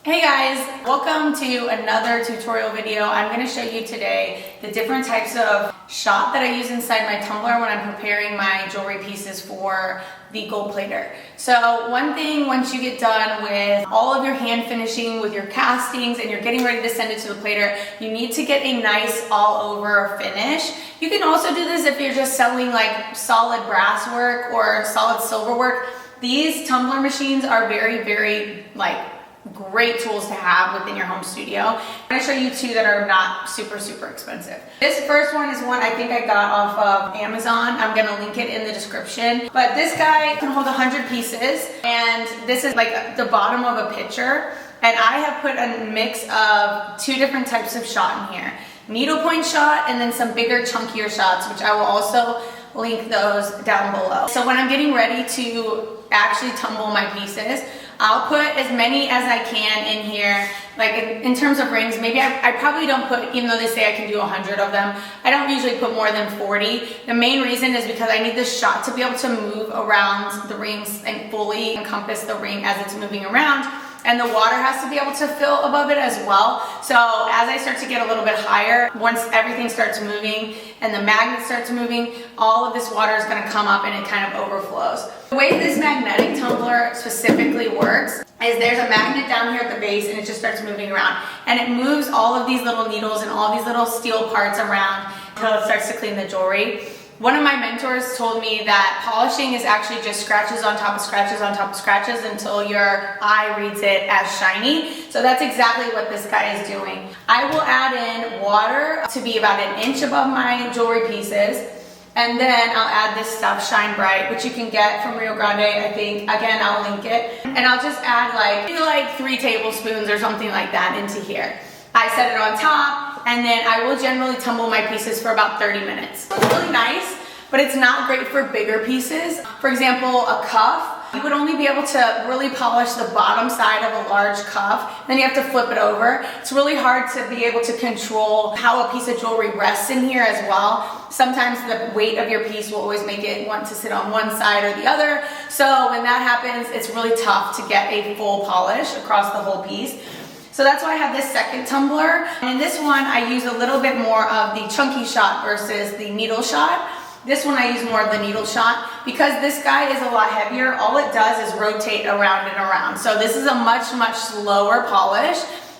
Hey guys, welcome to another tutorial video. I'm going to show you today the different types of shot that I use inside my tumbler when I'm preparing my jewelry pieces for the gold plater. So one thing, once you get done with all of your hand finishing with your castings and you're getting ready to send it to the plater, you need to get a nice all over finish. You can also do this if you're just selling like solid brass work or solid silver work. These tumbler machines are very great tools to have within your home studio. I'm going to show you two that are not super expensive. This first one is one I think I got off of Amazon. I'm going to link it in the description. But this guy can hold 100 pieces, and this is like the bottom of a pitcher. And I have put a mix of two different types of shot in here. Needlepoint shot and then some bigger chunkier shots, which I will also link those down below. So when I'm getting ready to actually tumble my pieces, I'll put as many as I can in here. Like in terms of rings, maybe I probably don't put, even though they say I can do 100 of them, I don't usually put more than 40. The main reason is because I need this shot to be able to move around the rings and fully encompass the ring as it's moving around. And the water has to be able to fill above it as well. So as I start to get a little bit higher, once everything starts moving and the magnet starts moving, all of this water is going to come up and it kind of overflows. The way this magnetic tumbler specifically works is there's a magnet down here at the base and it just starts moving around. And it moves all of these little needles and all these little steel parts around until it starts to clean the jewelry. One of my mentors told me that polishing is actually just scratches on top of scratches on top of scratches until your eye reads it as shiny. So that's exactly what this guy is doing. I will add in water to be about an inch above my jewelry pieces. And then I'll add this stuff, Shine Bright, which you can get from Rio Grande, I think. Again, I'll link it. And I'll just add like 3 tablespoons or something like that into here. I set it on top, and then I will generally tumble my pieces for about 30 minutes. It's really nice, but it's not great for bigger pieces. For example, a cuff. You would only be able to really polish the bottom side of a large cuff, then you have to flip it over. It's really hard to be able to control how a piece of jewelry rests in here as well. Sometimes the weight of your piece will always make it want to sit on one side or the other. So when that happens, it's really tough to get a full polish across the whole piece. So that's why I have this second tumbler. And in this one, I use a little bit more of the chunky shot versus the needle shot. This one I use more of the needle shot because this guy is a lot heavier. All it does is rotate around and around. So this is a much slower polish.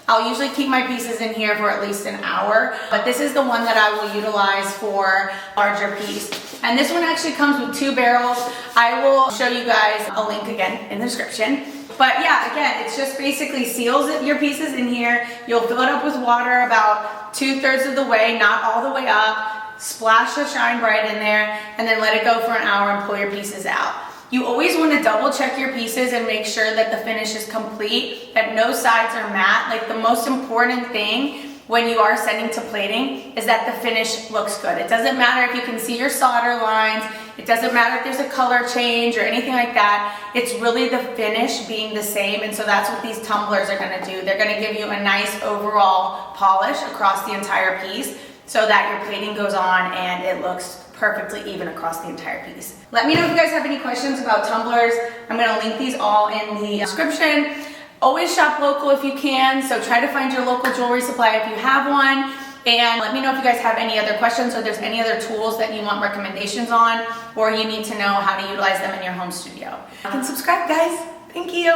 I'll usually keep my pieces in here for at least an hour, but this is the one that I will utilize for larger piece. And this one actually comes with 2 barrels. I will show you guys a link again in the description. But yeah, again, it's just basically seals your pieces in here. You'll fill it up with water about 2/3 of the way, not all the way up. Splash the Shine Bright in there and then let it go for an hour and pull your pieces out. You always want to double check your pieces and make sure that the finish is complete, that no sides are matte. Like the most important thing when you are sending to plating is that the finish looks good. It doesn't matter if you can see your solder lines. It doesn't matter if there's a color change or anything like that. It's really the finish being the same, and so that's what these tumblers are going to do. They're going to give you a nice overall polish across the entire piece so that your plating goes on and it looks perfectly even across the entire piece. Let me know if you guys have any questions about tumblers. I'm going to link these all in the description. Always shop local if you can, so try to find your local jewelry supply if you have one. And let me know if you guys have any other questions or there's any other tools that you want recommendations on or you need to know how to utilize them in your home studio. And subscribe, guys. Thank you.